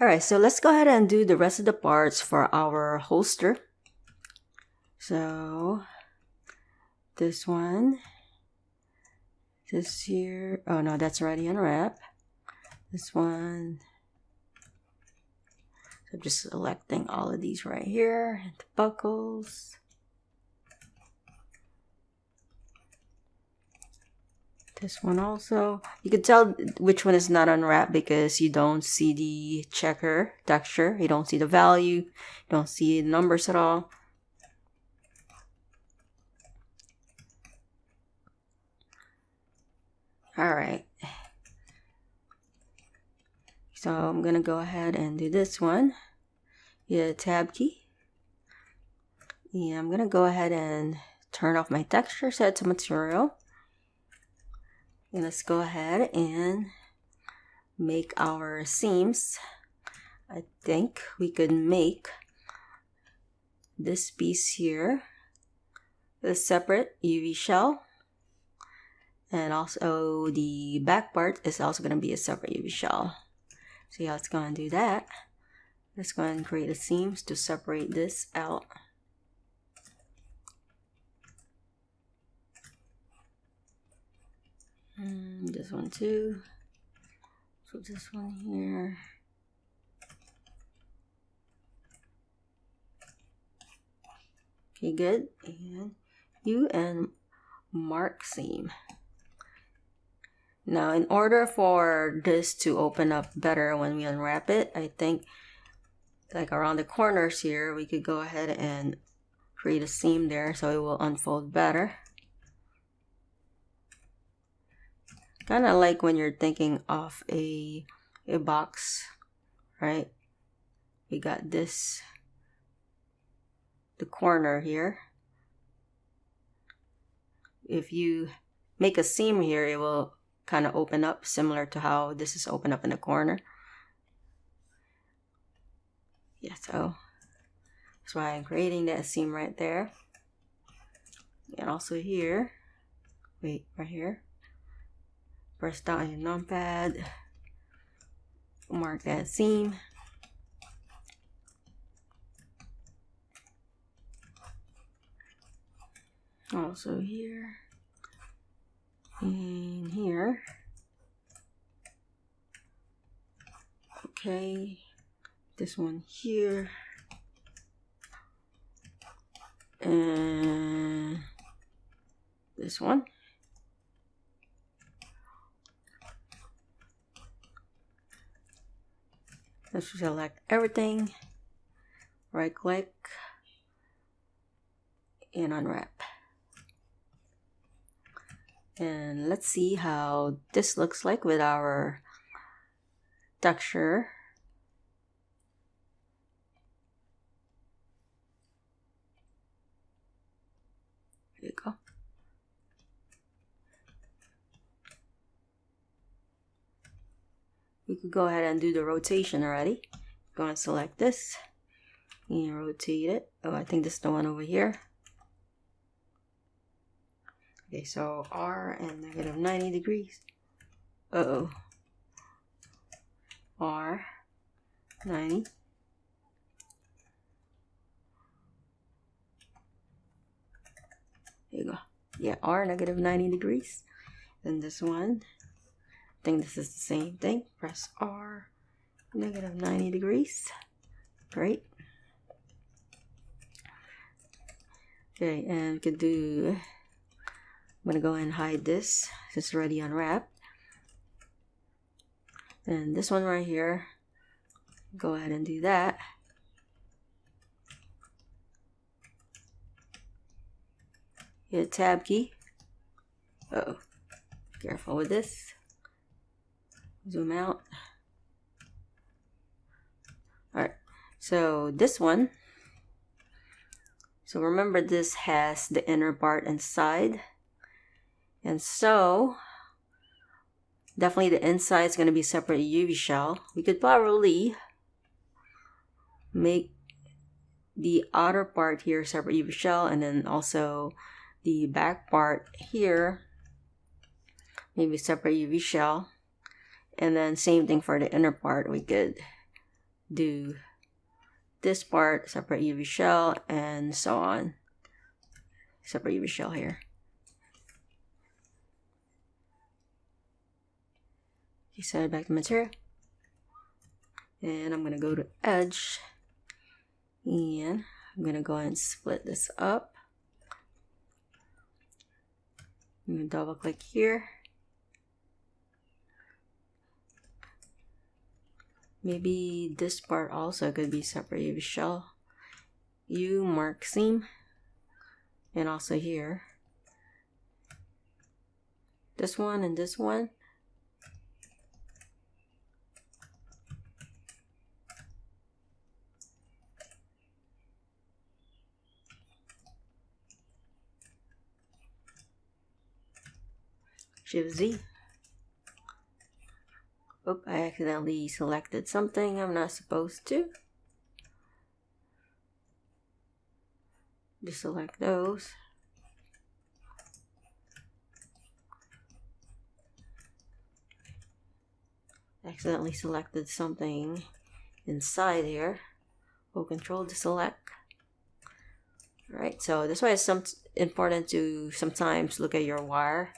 Alright, so let's go ahead and do the rest of the parts for our holster. So this one, this here, oh no, that's already unwrapped. This one, so I'm just selecting all of these right here, and the buckles. This one also, you can tell which one is not unwrapped because you don't see the checker texture, you don't see the value, you don't see the numbers at all. Alright, so I'm gonna go ahead and do this one. Yeah, tab key. Yeah, I'm gonna go ahead and turn off my texture, set to material. And let's go ahead and make our seams. I think we could make this piece here a separate UV shell, and also the back part is also going to be a separate UV shell. So yeah, let's go and do that. Let's go and create the seams to separate this out. This one too. So this one here. Okay, good. And and mark seam. Now, in order for this to open up better when we unwrap it, I think like around the corners here, we could go ahead and create a seam there so it will unfold better. Kind of like when you're thinking of a box, right? We got this, the corner here. If you make a seam here, it will kind of open up similar to how this is open up in the corner. Yeah, so that's why I'm creating that seam right there. And also here, wait, right here. Press down on your numpad, mark that seam. Also here, and here. Okay, this one here, and this one. Let's select everything, right click, and unwrap. And let's see how this looks like with our texture. There you go. We could go ahead and do the rotation already. Go and select this and rotate it. Oh, I think this is the one over here. Okay, so R and negative 90 degrees. Uh-oh. R 90. There you go. Yeah, R negative 90 degrees. Then this one, I think this is the same thing. Press R, negative 90 degrees. Great. Okay, and we could do, I'm gonna go ahead and hide this. It's already unwrapped. And this one right here, go ahead and do that. Hit tab key. Uh-oh. Careful with this. Zoom out. Alright, so this one. So remember, this has the inner part inside. And so, definitely the inside is going to be separate UV shell. We could probably make the outer part here separate UV shell, and then also the back part here maybe separate UV shell, and then same thing for the inner part. We could do this part, separate UV shell, and so on. Separate UV shell here. Okay, set back the material. And I'm gonna go to edge, and I'm gonna go ahead and split this up. I'm gonna double click here. Maybe this part also could be separate UV shell. U mark seam, and also here. This one and this one. Shift Z. Oop, I accidentally selected something I'm not supposed to. Just select those. Accidentally selected something inside here. Hold Control to select. Alright, so that's why it's important to sometimes look at your wire.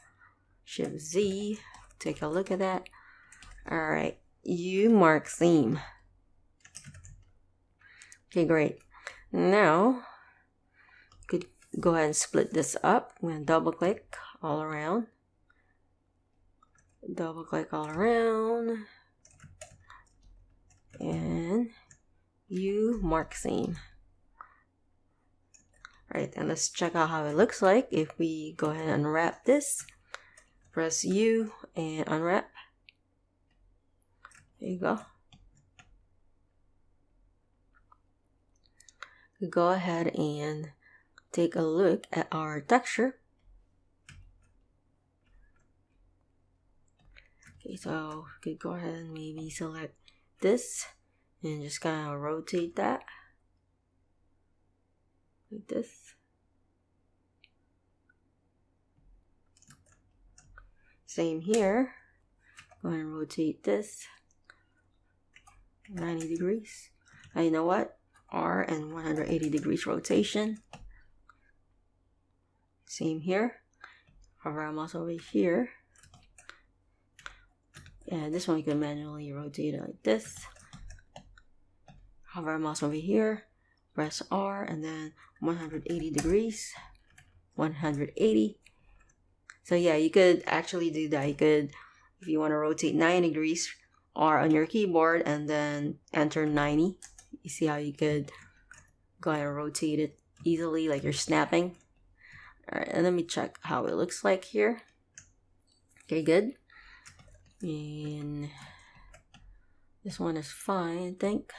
Shift Z, take a look at that. Alright, U mark seam. Okay, great. Now, you could go ahead and split this up. I'm going to double click all around. Double click all around. And U mark seam. Alright, and let's check out how it looks like if we go ahead and unwrap this. Press U and unwrap. There you go. We go ahead and take a look at our texture. Okay, so we could go ahead and maybe select this and just kind of rotate that like this. Same here. Go ahead and rotate this 90 degrees. Now you know what? R and 180 degrees rotation. Same here. Hover our mouse over here. And this one you can manually rotate it like this. Hover our mouse over here. Press R and then 180 degrees. 180. So yeah, you could actually do that. You could, if you want to rotate 90 degrees, R on your keyboard and then enter 90. You see how you could go ahead and rotate it easily like you're snapping. Alright, and let me check how it looks like here. Okay, good. And this one is fine, I think.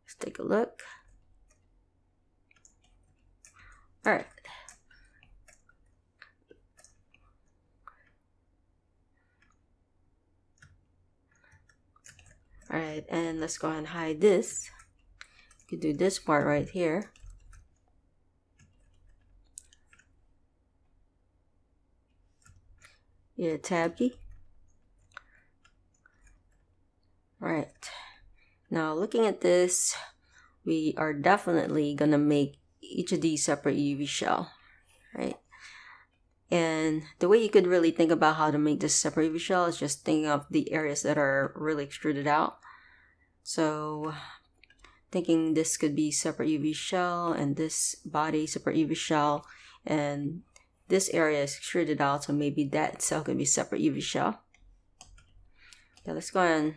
Let's take a look. Alright. Alright, and let's go ahead and hide this. You could do this part right here. Yeah, tab key. Alright. Now looking at this, we are definitely gonna make each of these separate UV shell. Right? And the way you could really think about how to make this separate UV shell is just think of the areas that are really extruded out. So thinking this could be separate UV shell and this body separate UV shell and this area is extruded out, so maybe that itself could be separate UV shell. Okay, let's go ahead and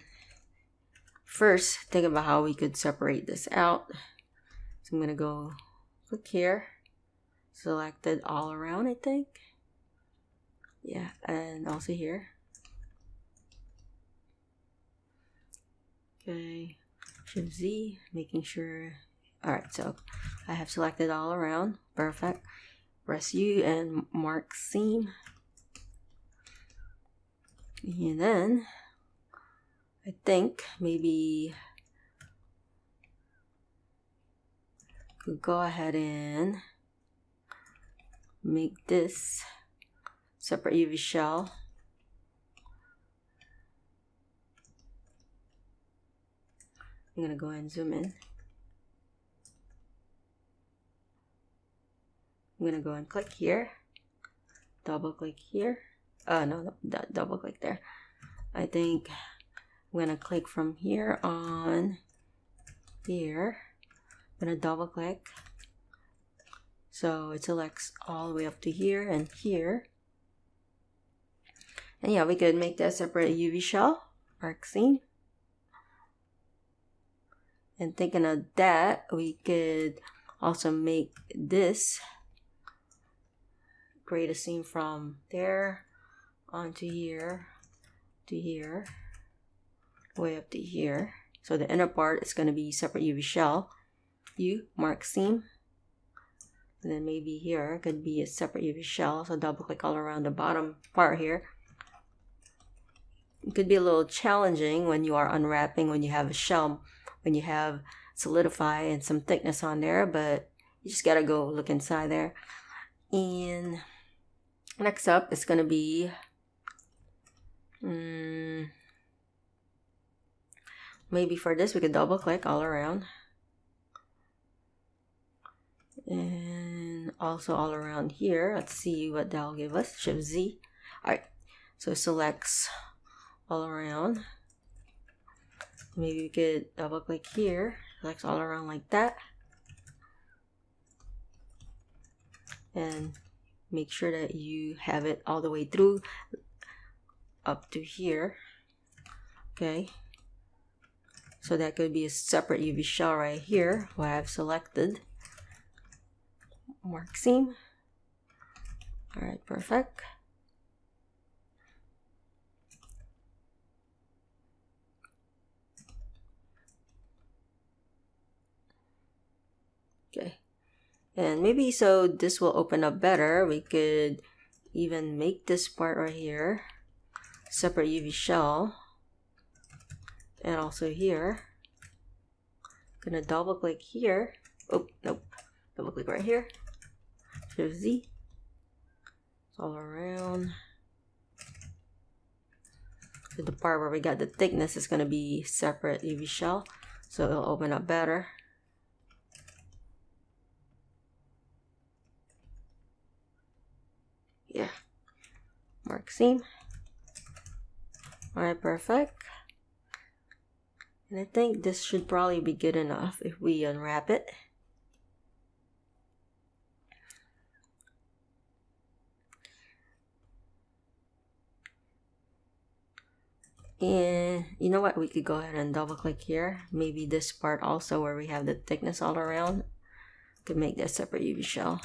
first think about how we could separate this out. So I'm gonna go click here, select it all around, I think. Yeah, and also here. Okay, Shift Z, making sure. Alright, so I have selected all around. Perfect. Press U and mark seam. And then I think maybe could go ahead and make this separate UV shell. I'm gonna go ahead and zoom in. I'm gonna go and click here, double click here. No, double click there. I think I'm gonna click from here on here. I'm gonna double click so it selects all the way up to here and here. And yeah, we could make that separate UV shell arc seam. And thinking of that, we could also make this, create a seam from there onto here to here, way up to here. So the inner part is going to be separate UV shell. Mark seam. And then maybe here could be a separate UV shell. So double click all around the bottom part here. It could be a little challenging when you are unwrapping, when you have a shell, when you have solidify and some thickness on there, but you just gotta go look inside there. And next up is gonna be maybe for this we could double click all around, and also all around here. Let's see what that'll give us. Shift Z. Alright, so selects all around. Maybe we could double click here, selects all around like that, and make sure that you have it all the way through up to here. Okay, so that could be a separate UV shell right here what I've selected. Mark seam. Alright, perfect. Okay, and maybe so this will open up better, we could even make this part right here separate UV shell, and also here. Gonna double click here. Oh, nope. Double click right here. Shift Z. It's all around. So the part where we got the thickness is gonna be separate UV shell, so it'll open up better. Yeah, mark seam. Alright, perfect. And I think this should probably be good enough if we unwrap it. And you know what, we could go ahead and double click here. Maybe this part also where we have the thickness all around, could make that separate UV shell.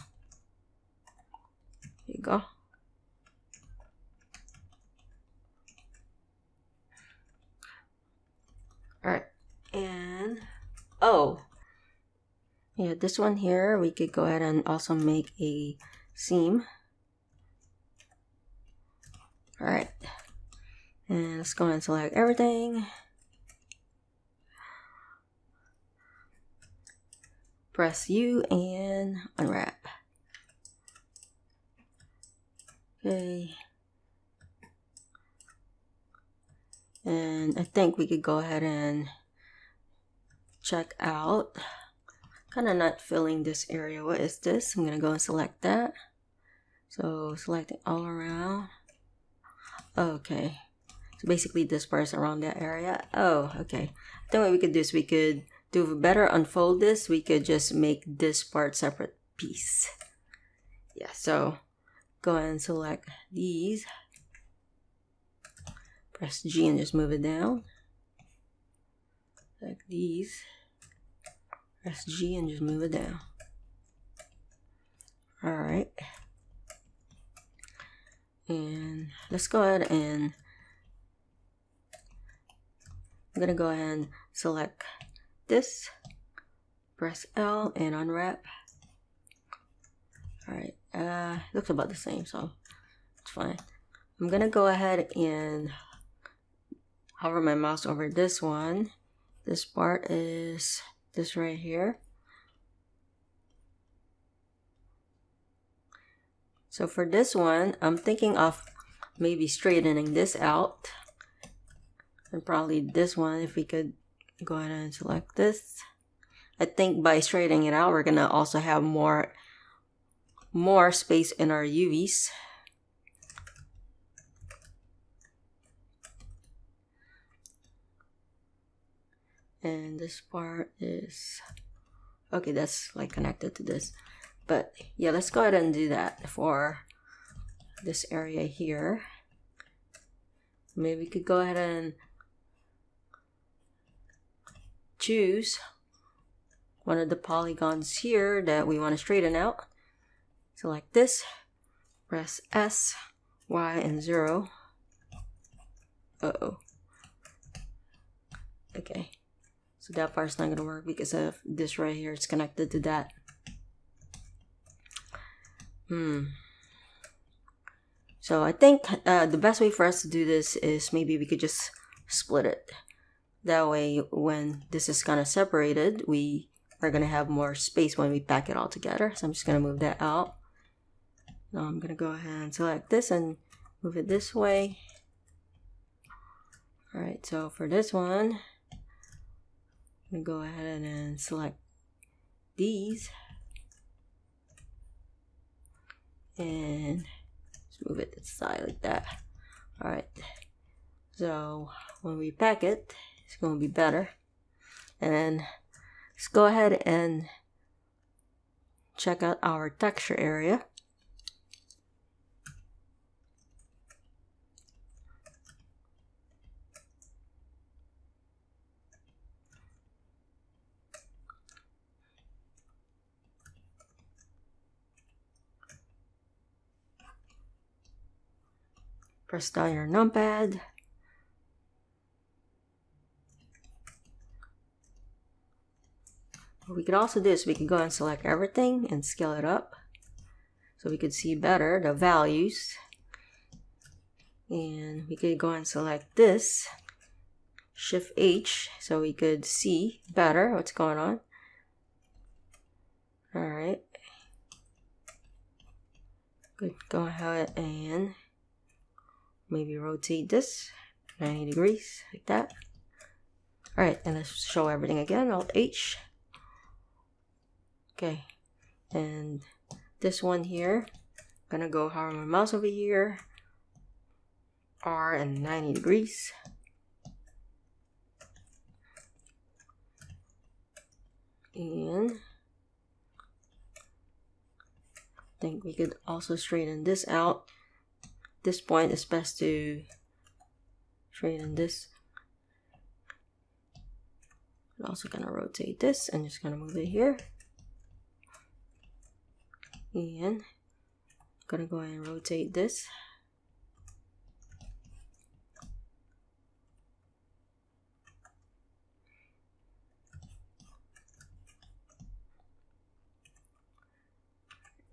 There you go. Alright, and oh yeah, this one here we could go ahead and also make a seam. Alright, and let's go ahead and select everything. Press U and unwrap. Okay. And I think we could go ahead and check out. Kind of not filling this area. What is this? I'm going to go and select that. So select it all around. Okay. So basically this part's around that area. Oh, okay. I think what we could do is we could do better unfold this. We could just make this part separate piece. Yeah, so go ahead and select these. Press G and just move it down. Like these. Press G and just move it down. Alright. And let's go ahead and I'm gonna go ahead and select this. Press L and unwrap. Alright. Looks about the same, so it's fine. I'm gonna go ahead and hover my mouse over this one. This part is this right here. So for this one, I'm thinking of maybe straightening this out. And probably this one, if we could go ahead and select this. I think by straightening it out, we're gonna also have more space in our UVs. And this part is okay, that's like connected to this. But yeah, let's go ahead and do that for this area here. Maybe we could go ahead and choose one of the polygons here that we want to straighten out. Select this, press S, Y, and 0. Okay, so that part's not gonna work because of this right here. It's connected to that. So I think the best way for us to do this is maybe we could just split it. That way, when this is kind of separated, we are going to have more space when we pack it all together. So I'm just going to move that out. Now I'm going to go ahead and select this and move it this way. Alright, so for this one, I'm going to go ahead and select these. And just move it to the side like that. Alright, so when we pack it, it's going to be better. And then let's go ahead and check out our texture area. Press down your numpad. What we could also do is we could go and select everything and scale it up so we could see better the values. And we could go and select this, Shift H, so we could see better what's going on. Alright. Good. Go ahead and maybe rotate this 90 degrees like that. Alright, and let's show everything again. Alt H. Okay, and this one here, I'm gonna go hover my mouse over here, R and 90 degrees. And I think we could also straighten this out. This point is best to straighten this. I'm also gonna rotate this and just gonna move it here. And I'm gonna go ahead and rotate this.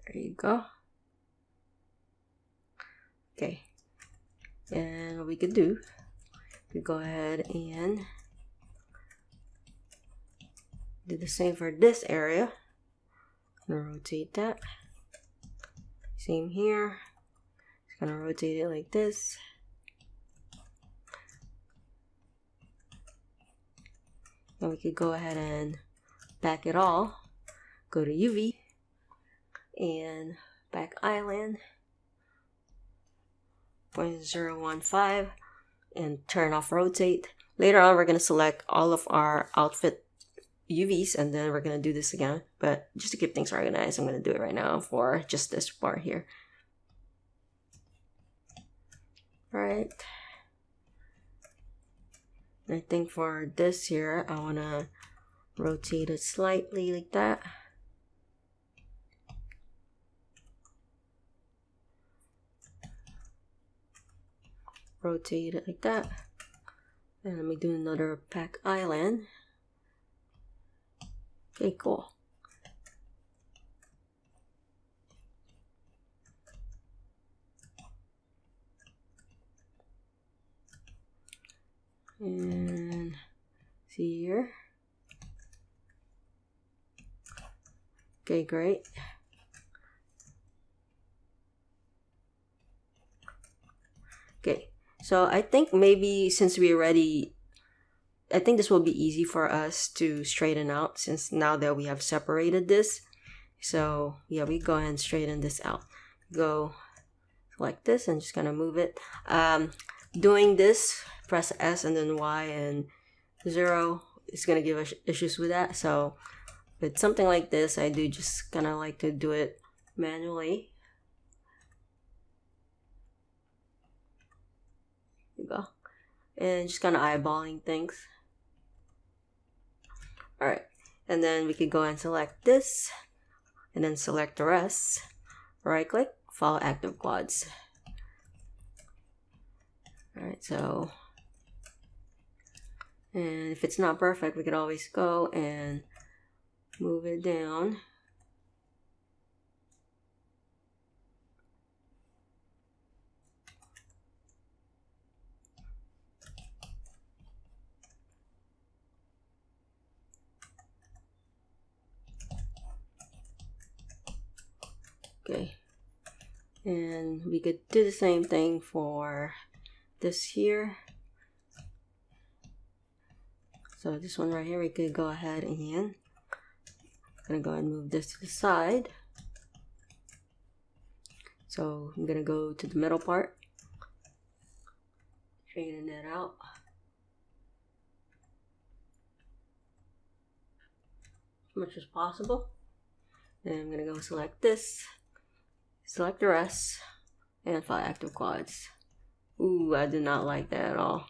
There you go. Okay, and what we could do, we go ahead and do the same for this area. I'm gonna rotate that. Same here. Just gonna rotate it like this. And we could go ahead and back it all. Go to UV and back island 0.015 and turn off rotate. Later on, we're gonna select all of our outfit UVs and then we're gonna do this again, but just to keep things organized, I'm gonna do it right now for just this part here. Right, I think for this here I want to rotate it slightly like that. Rotate it like that, and let me do another pack island. Okay, cool. And see here. Okay, great. Okay, so I think maybe since we already I think this will be easy for us to straighten out since now that we have separated this. So yeah, we go ahead and straighten this out. Go like this and just gonna move it. Doing this, press S and then Y and 0 is gonna give us issues with that. So with something like this, I do just kind of like to do it manually. There you go. And just kind of eyeballing things. Alright, and then we could go and select this, and then select the rest. Right click, follow active quads. Alright, so, and if it's not perfect, we could always go and move it down. Okay, and we could do the same thing for this here. So this one right here, we could go ahead and I'm gonna go ahead and move this to the side. So I'm gonna go to the middle part, straighten that out. As much as possible. Then I'm gonna go select this, select the rest, and follow active quads. Ooh, I do not like that at all.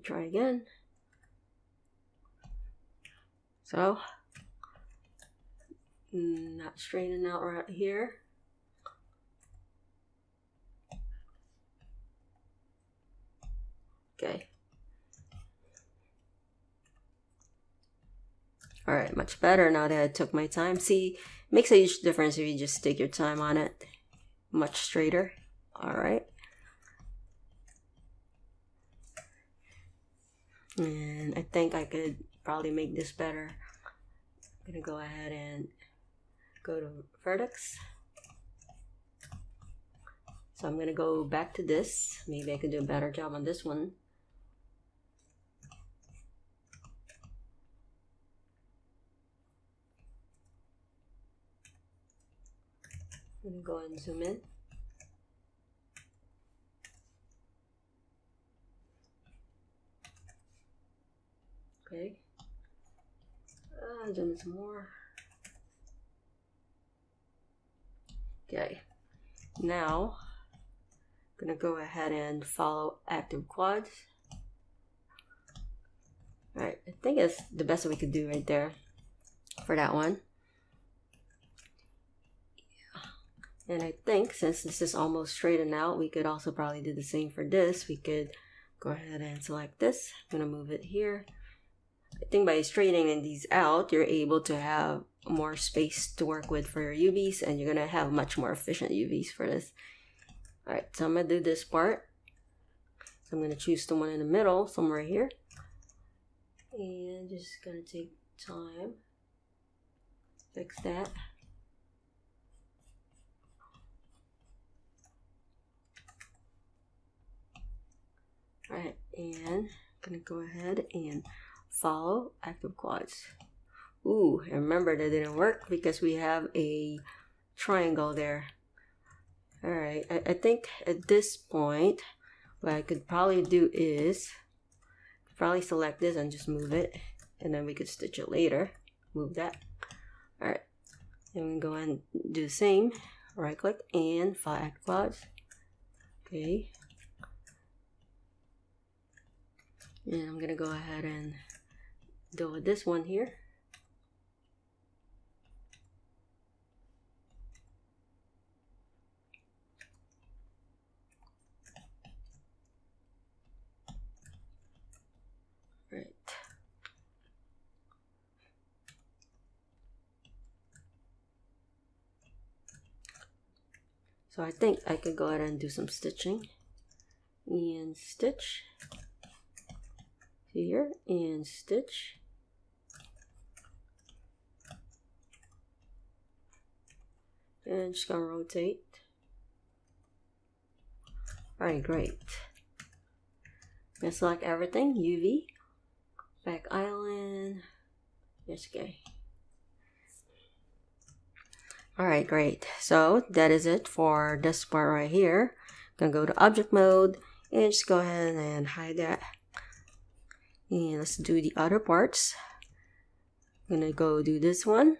Try again. So, not straightening out right here. Okay. Alright, much better now that I took my time. See, makes a huge difference if you just take your time on it. Much straighter. Alright. And I think I could probably make this better. I'm gonna go ahead and go to vertex. So I'm gonna go back to this. Maybe I could do a better job on this one. I'm gonna go ahead and zoom in. Okay. Zoom in some more. Okay. Now, I'm gonna go ahead and follow active quads. Alright, I think it's the best that we could do right there for that one. And I think since this is almost straightened out, we could also probably do the same for this. We could go ahead and select this. I'm gonna move it here. I think by straightening these out, you're able to have more space to work with for your UVs, and you're gonna have much more efficient UVs for this. Alright, so I'm gonna do this part. So I'm gonna choose the one in the middle, somewhere here. And just gonna take time. Fix that. Alright, and I'm gonna go ahead and follow active quads. Ooh, and remember that didn't work because we have a triangle there. Alright, I think at this point, what I could probably do is probably select this and just move it, and then we could stitch it later. Move that. Alright, and we go and do the same. Right click and follow active quads. Okay. And I'm gonna go ahead and deal with this one here. Right. So I think I could go ahead and do some stitching. And stitch. Here and stitch. And just gonna rotate. Alright, great. I'm gonna select everything, UV, back island, yes, okay. Alright, great. So that is it for this part right here. I'm gonna go to object mode and just go ahead and hide that. And let's do the other parts. I'm gonna go do this one.